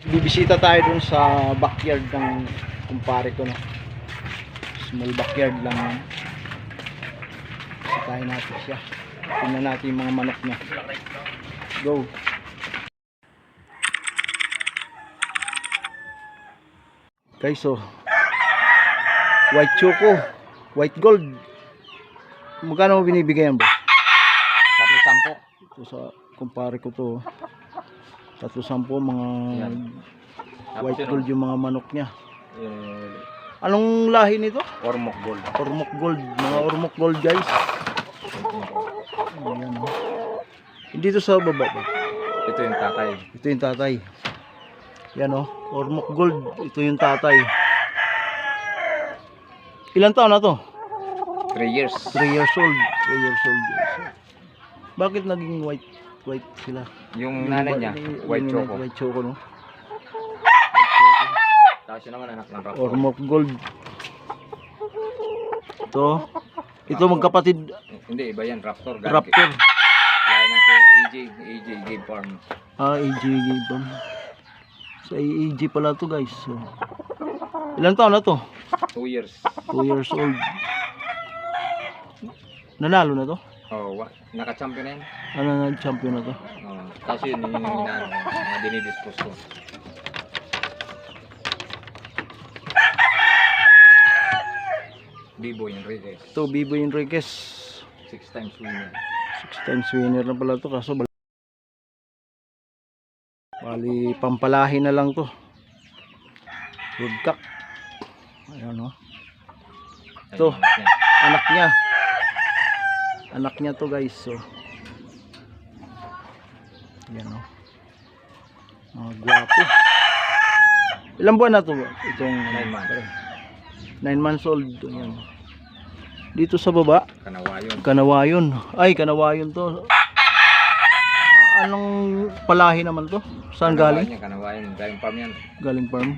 Bibisita tayo dun sa backyard ng kumpare ko, no. Small backyard lang yan. Bisitahin natin siya. Tingnan natin yung mga manok niya. Go. Guys, so white choco, white gold. Magkano mo binibigay yan, boss? 310. Ito sa kumpare ko to. 310 mga Yan. white Tapos gold yung mga manok niya. Eh, Anong lahi nito? Ormoc Gold. Ormoc gold. Mga Ormoc gold, guys. Ayan, oh. Hindi to sa baba ba? Ito yung tatay. Ito yung tatay. Yan, oh. Ormoc gold. Ito yung tatay. Ilan taon na to? 3 years. 3 years old. 3 years old, guys. Bakit naging white sila? Yung nanay niya, white choco. White choco, no? Tapos yun naman anak ng Raptor. Ormoc gold. Ito magkapatid. Hindi, iba yan. Raptor. Raptor. Lain ng AJ Game Farm. AJ Gibon. Sa AJ pala to, guys. So, ilan taon na to? 2 years. 2 years old. Nanalo na to? Oh, naka-champion na yan. Ano na, champion na to? Oh, kasi yun yung inaano, mga dinidispose ko. Biboy Enriquez. Ito, Biboy Enriquez. 6 times winner. 6 times winner na pala to. Kaso bali pampalahi na lang to. Rudkak. Ayan, oh. Ito, anak niya. Anak niya to, guys. So, ayan, oh. Mga gwapo. Ilang buwan na to? Itong 9 months. 9 months old. Ayan. Dito sa baba, Kanawayon. Kanawayon. Ay, Kanawayon to. Anong palahi naman to? Saan galing? Kanawayon. Galing farm yan. Galing farm.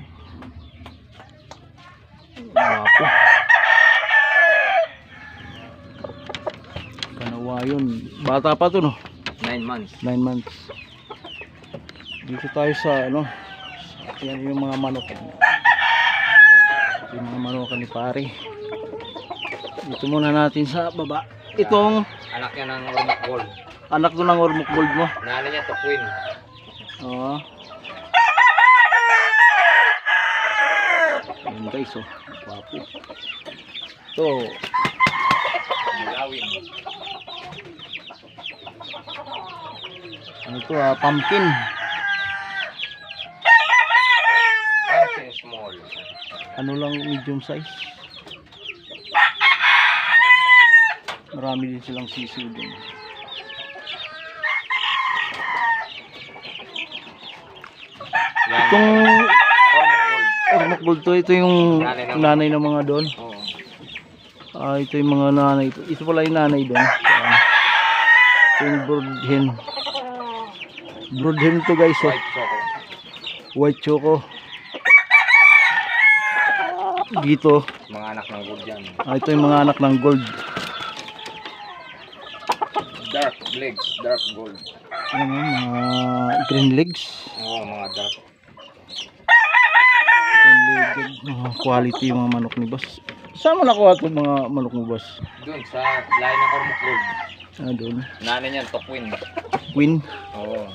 Gwapo. Kanawayon. Bata pa to, no? 9 months. 9 months. Dito tayo sa ano. Yan yung mga manok. Yung mga manok ni pare. Dito muna natin sa baba. Itong Anak niya ng Ormoc Gold. anak to ng Ormoc gold mo. Nanay niya to Queen. Oo. Ayan, guys, oh. Gwapo. Ito. Mulawin. Ano to, pumpkin. Pumpkin small. Ano lang, medium size. Marami din silang sisiw din. Itong Ormoc Gold. Ormoc gold to, ito yung nanay ng mga doon. Oo. Ito yung mga nanay. Ito pala yung nanay doon. Ito yung brood hen. Brood hen to, guys. Oh. White choco. White choco. Dito. Mga anak ng gold yan. Ito yung mga anak ng gold. Dark legs, dark gold. Ano, mga green legs. Oo, mga dark. Green legged. Mga quality yung mga manok ni boss. Saan mo nakuha itong mga manok mo, boss? Doon sa lain ng Ormoc Gold. Doon. Nanay niyan to Queen. Queen. Oo.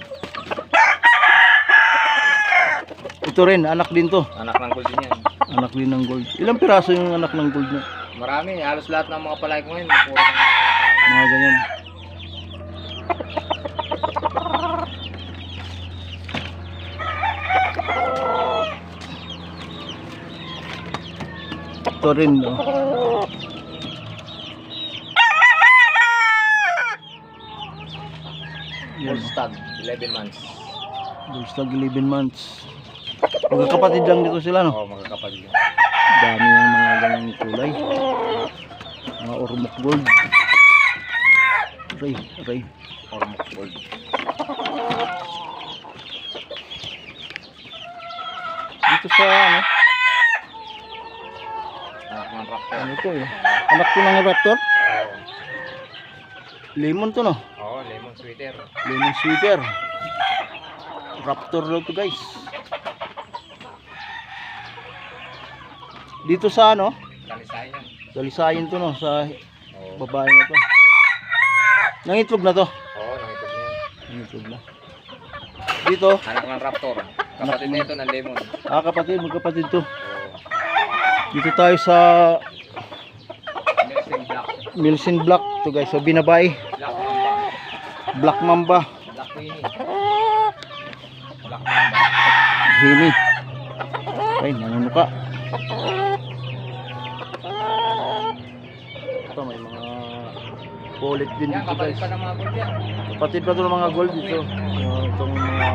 Ito rin, anak din to. Anak ng gold din yan. Anak din ng gold. Ilang piraso yung anak ng gold na? Marami, halos lahat ng mga palay ko ngayon. Puro ng Mga ganyan. Ito rin, no? full stag, 11 months. Basta 11 months. Magkakapatid lang dito sila, no? Oo, magkakapatid. Dami yung mga ganyang kulay. Mga Ormoc gold. Aray. Ormoc Gold. Dito sa ano? Anak ng Raptor. Ano to eh? Anak to ng Raptor? Oo. Lemon to, no? Oo, lemon sweeter. Lemon sweeter. Raptor daw to, guys. Dito sa ano? Kalisayan yan. Dalisayin to no, sa Oo. babae na to. Nangitlog na to. Oo, nakita niya yan. Nangitlog na. Dito, Anak ng raptor. Kapatid nito ng lemon. kapatid, magkapatid to. Oo. Dito tayo sa Medicine black. Milsin Black to guys. So binabay, Black mamba. Black Mamba, Black Queenie. Black mamba. Hini. Ay, nanunuka. Ito may mga polit din Yan, dito kapatid guys. pa ng mga gold yan. Kapatid pa to ng mga gold dito. Itong mga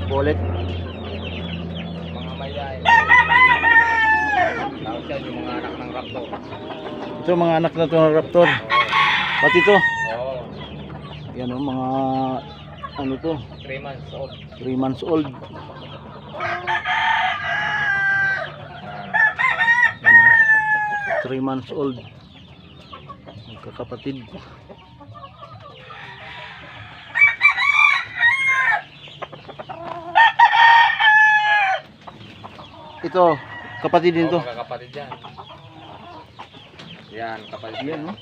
polit. Mga mayay. Tawag siya yung mga anak ng raptor. Ito mga anak na to ng raptor. Pati to. Oo. Yan o, mga ano to, 3 months old. 3 months old. Ano, 3 months old. Magkakapatid. Ito, kapatid din to. Oo, magkakapatid yan. Yan, kapatid Yan, no?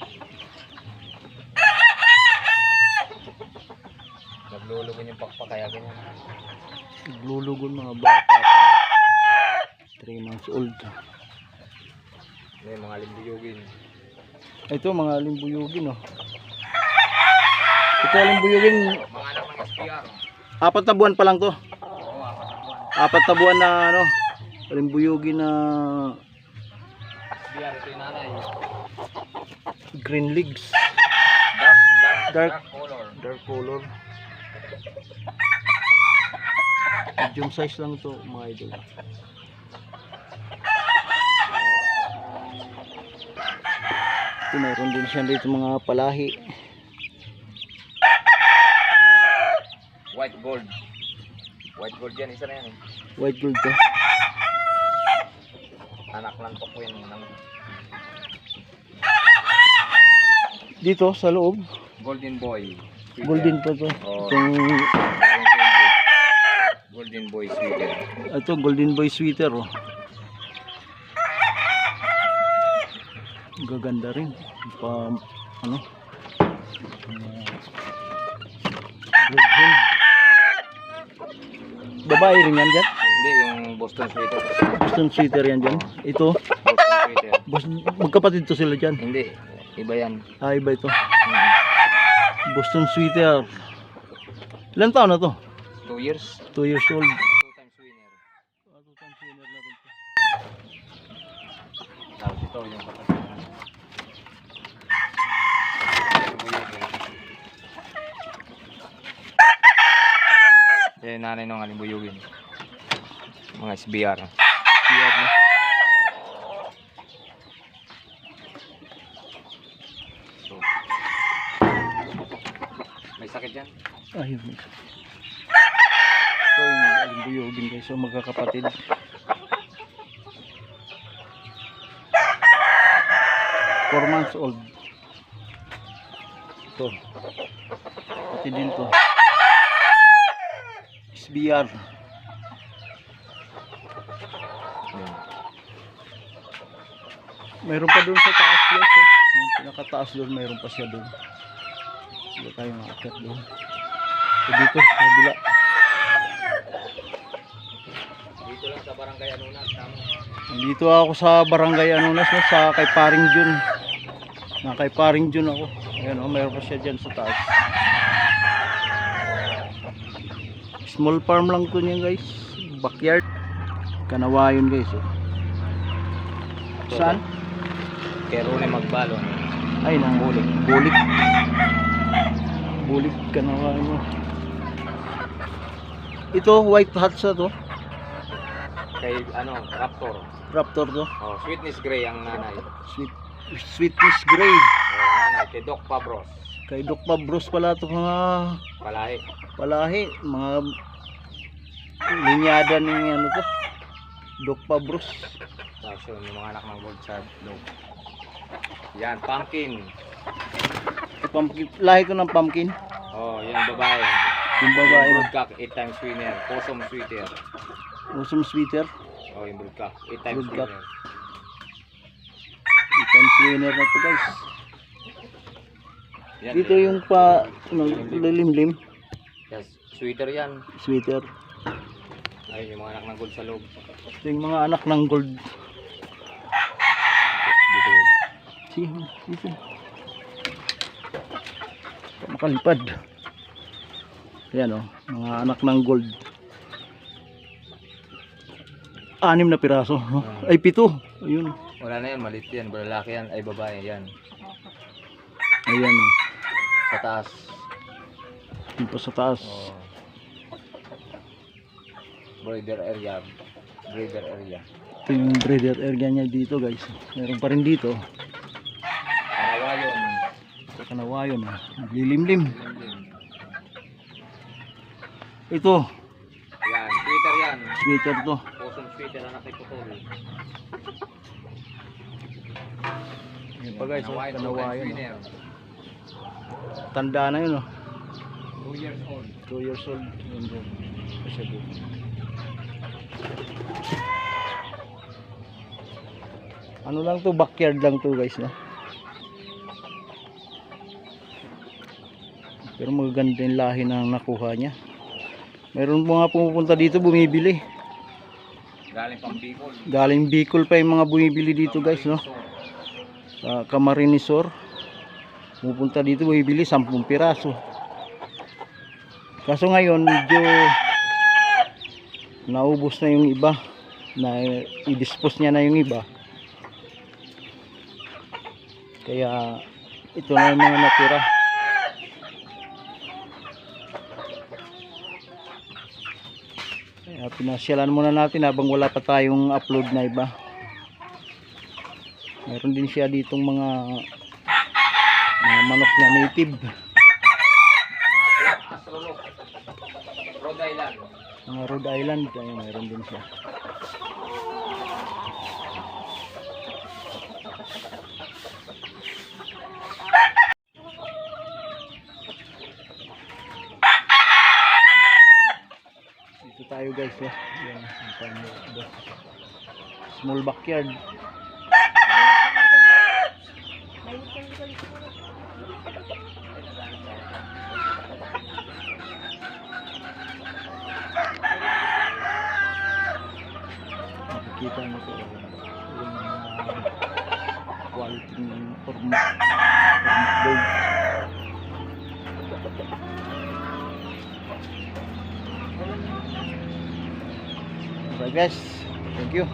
Naglulugon yung pakpak kaya ganyan. Lulugon mga bata pa. 3 months old. May mga limbuyugin. Ito, mga limbuyugin, oh. Ito, limbuyugin. Mga anak ng SPR. 4 na buwan pa lang to. Oo, 4 na buwan na, ano, limbuyugin na SPR, ito yung nanay. green legs. Dark color. Dark color. Medium size lang to mga idol. Ito mayroon din siya dito mga palahi. White gold. White gold yan, isa na yan. White gold to. Anak lang to po yun. Dito sa loob, Golden boy. Sweeter. golden pa to. Oo. Itong, Golden boy sweeter. ito golden boy sweater, oh. Gaganda rin. Pa, ano? Red hen. Babae rin yan dyan. Hindi, yung Boston sweater. Boston sweater yan dyan. Ito, Boston sweater. magkapatid to sila dyan. Hindi, iba yan. Ah, iba ito. Boston sweater. Ilan taon na to? 2 years. 2 years old. 2 times winner. Tapos ito yung kapatid. Yan yung nanay ng alimbuyugin. Mga SBR. PR na. So, may sakit yan. Ayun. Ito yung alimbuyugin guys. So magkakapatid. Four months old. Ito. Pati din to. SBR. Mayroon pa doon sa taas guys. Yung pinakataas doon, mayroon pa siya doon. Hindi tayo makakit doon. So dito, kabila. Dito lang sa barangay Anunas. Nandito ako sa barangay Anunas, no, sa kay Paring Jun. Na kay Paring Jun ako. Ayan, oh, mayroon pa siya dyan sa taas. Small farm lang to niya guys. Backyard. Kanawayon guys. Oh. Saan? Kaya Rune Magbalon. Ay, nang bulik. Bulik. Bulik kanawayon. Oh. Ito, white hats na to. Kay ano, Raptor. Raptor to. Oh, Sweetness Gray ang nanay. Sweetness Gray. Oh, nanay kay Doc Pabros. Kay Doc Pabros pala ito mga Palahi. palahi. Mga linyada ng ano to. Doc Pabros. Tapos yun, yung mga anak ng gold sa loob. Yan, pumpkin. Pumpkin. Lahi ko ng pumpkin. Oh, yan babae. Yung babae. Broodcock, 8 times winner. Possum sweeter. Awesome sweater. Oh, yung broodcock. 8 times Broodcock. winner. Ikan winner na to guys. Yan, Dito yung pa ano, lilimlim. Yes, sweater yan. Sweater. Ayun yung mga anak ng gold sa loob. Ito yung mga anak ng gold. Dito. Dito. Makalipad. Yan o, mga anak ng gold. 6 na piraso. No? Ay 7. Ayun. Wala na yan, malit yan. Lalaki yan, ay babae yan. Ayan o. Sa taas. Yung pa sa taas. Oh. Breeder area. Breeder area. Ito yung breeder area niya dito guys. Meron pa rin dito. Kanawayon. Sa Kanawayon. Lilimlim. Ito. Yan, sweater yan. Sweater to. Pusong sweater, anak ni Putol. Yan pa guys. Kanawayon. Winner. Tanda na yun o. 2 years old. 2 years old. Yan doon. Kasi doon. Ano lang to, backyard lang to guys, no? Pero magaganda yung lahi na nakuha niya. Meron mga pumupunta dito bumibili. Galing pang Bicol. Galing Bicol pa yung mga bumibili dito guys, no? Sa Camarinesor. Pumupunta dito bumibili 10 piraso. Kaso ngayon medyo naubos na yung iba. Na i-dispose niya na yung iba. Kaya ito na yung mga natira. Kaya pinasyalan muna natin habang wala pa tayong upload na iba. Meron din siya ditong mga manok na native. Rhode Island. Mga Rhode Island. Kaya meron din siya. Dito tayo guys, oh. Yan, small backyard. Makikita mo ito yung quality ng format bird. Alright guys, thank you.